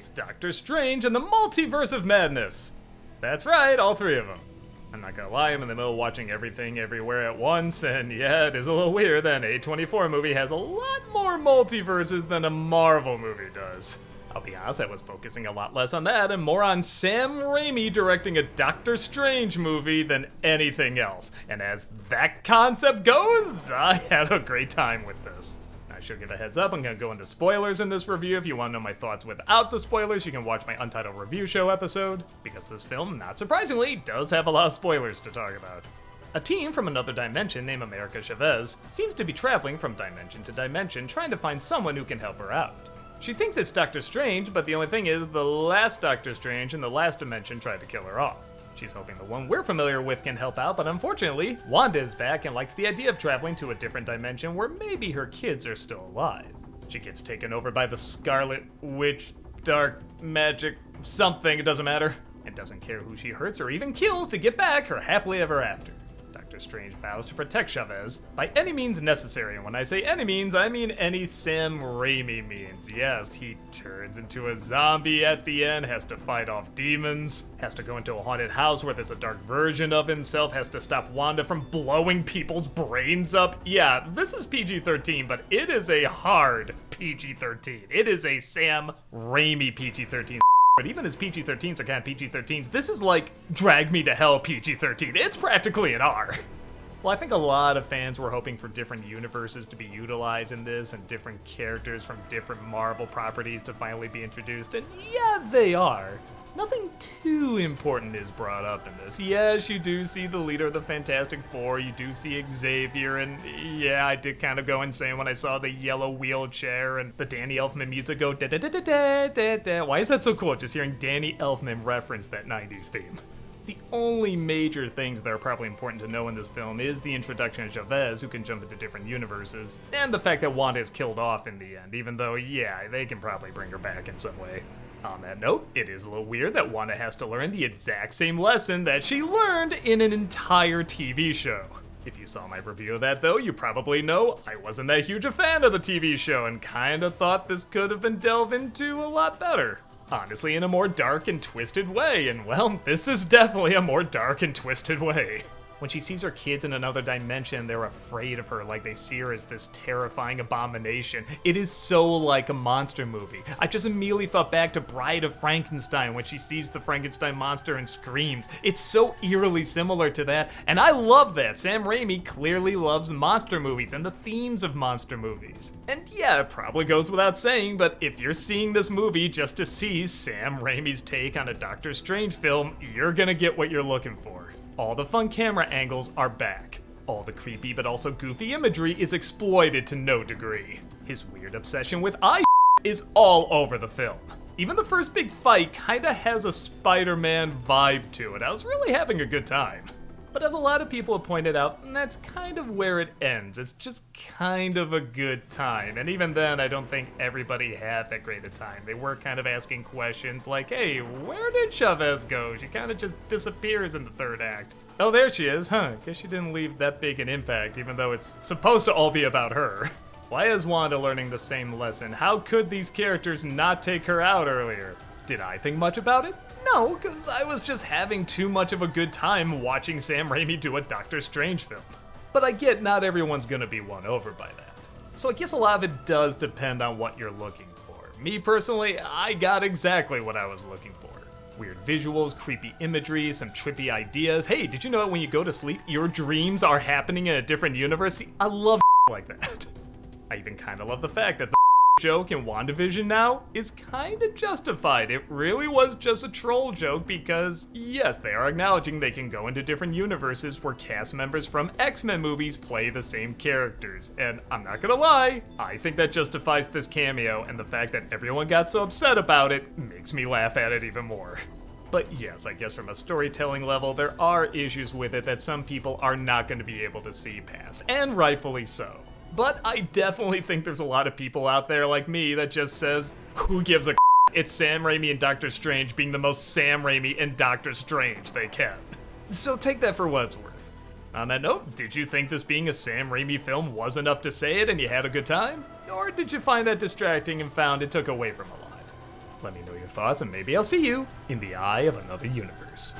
It's Doctor Strange and the Multiverse of Madness. That's right, all three of them. I'm not gonna lie, I'm in the middle of watching everything everywhere at once, and yeah, it is a little weird that an A24 movie has a lot more multiverses than a Marvel movie does. I'll be honest, I was focusing a lot less on that and more on Sam Raimi directing a Doctor Strange movie than anything else. And as that concept goes, I had a great time with this. I should give a heads up, I'm gonna go into spoilers in this review. If you want to know my thoughts without the spoilers, you can watch my Untitled Review Show episode, because this film, not surprisingly, does have a lot of spoilers to talk about. A team from another dimension named America Chavez seems to be traveling from dimension to dimension trying to find someone who can help her out. She thinks it's Doctor Strange, but the only thing is the last Doctor Strange in the last dimension tried to kill her off. She's hoping the one we're familiar with can help out, but unfortunately, Wanda is back and likes the idea of traveling to a different dimension where maybe her kids are still alive. She gets taken over by the Scarlet Witch, dark magic, something, it doesn't matter, and doesn't care who she hurts or even kills to get back her happily ever after. Doctor Strange vows to protect Chavez by any means necessary, and when I say any means, I mean any Sam Raimi means. Yes, he turns into a zombie at the end, has to fight off demons, has to go into a haunted house where there's a dark version of himself, has to stop Wanda from blowing people's brains up. Yeah, this is PG-13, but it is a hard PG-13. It is a Sam Raimi PG-13. But even as PG-13s are kind of PG-13s, this is like Drag Me to Hell PG-13. It's practically an R. Well, I think a lot of fans were hoping for different universes to be utilized in this and different characters from different Marvel properties to finally be introduced, and yeah, they are. Nothing too important is brought up in this. Yes, you do see the leader of the Fantastic Four, you do see Xavier, and yeah, I did kind of go insane when I saw the yellow wheelchair and the Danny Elfman music go da da da da da da da. Why is that so cool, just hearing Danny Elfman reference that 90s theme? The only major things that are probably important to know in this film is the introduction of Chavez, who can jump into different universes, and the fact that Wanda is killed off in the end, even though, yeah, they can probably bring her back in some way. On that note, it is a little weird that Wanda has to learn the exact same lesson that she learned in an entire TV show. If you saw my review of that though, you probably know I wasn't that huge a fan of the TV show and kinda thought this could have been delved into a lot better. Honestly, in a more dark and twisted way, and well, this is definitely a more dark and twisted way. When she sees her kids in another dimension, they're afraid of her, like they see her as this terrifying abomination. It is so like a monster movie. I just immediately thought back to Bride of Frankenstein when she sees the Frankenstein monster and screams. It's so eerily similar to that, and I love that. Sam Raimi clearly loves monster movies and the themes of monster movies. And yeah, it probably goes without saying, but if you're seeing this movie just to see Sam Raimi's take on a Doctor Strange film, you're gonna get what you're looking for. All the fun camera angles are back. All the creepy but also goofy imagery is exploited to no degree. His weird obsession with eye is all over the film. Even the first big fight kinda has a Spider-Man vibe to it. I was really having a good time. But as a lot of people have pointed out, that's kind of where it ends. It's just kind of a good time. And even then, I don't think everybody had that great a time. They were kind of asking questions like, hey, where did Chavez go? She kind of just disappears in the third act. Oh, there she is, huh? Guess she didn't leave that big an impact, even though it's supposed to all be about her. Why is Wanda learning the same lesson? How could these characters not take her out earlier? Did I think much about it? No, because I was just having too much of a good time watching Sam Raimi do a Doctor Strange film. But I get not everyone's gonna be won over by that. So I guess a lot of it does depend on what you're looking for. Me personally, I got exactly what I was looking for. Weird visuals, creepy imagery, some trippy ideas. Hey, did you know that when you go to sleep, your dreams are happening in a different universe? See, I love like that. I even kinda love the fact that the joke in WandaVision now is kinda justified. It really was just a troll joke because, yes, they are acknowledging they can go into different universes where cast members from X-Men movies play the same characters. And I'm not gonna lie, I think that justifies this cameo, and the fact that everyone got so upset about it makes me laugh at it even more. But yes, I guess from a storytelling level, there are issues with it that some people are not going to be able to see past, and rightfully so. But I definitely think there's a lot of people out there like me that just says, who gives a It's Sam Raimi and Doctor Strange being the most Sam Raimi and Doctor Strange they can. So take that for what it's worth. On that note, did you think this being a Sam Raimi film was enough to say it and you had a good time? Or did you find that distracting and found it took away from a lot? Let me know your thoughts, and maybe I'll see you in the eye of another universe.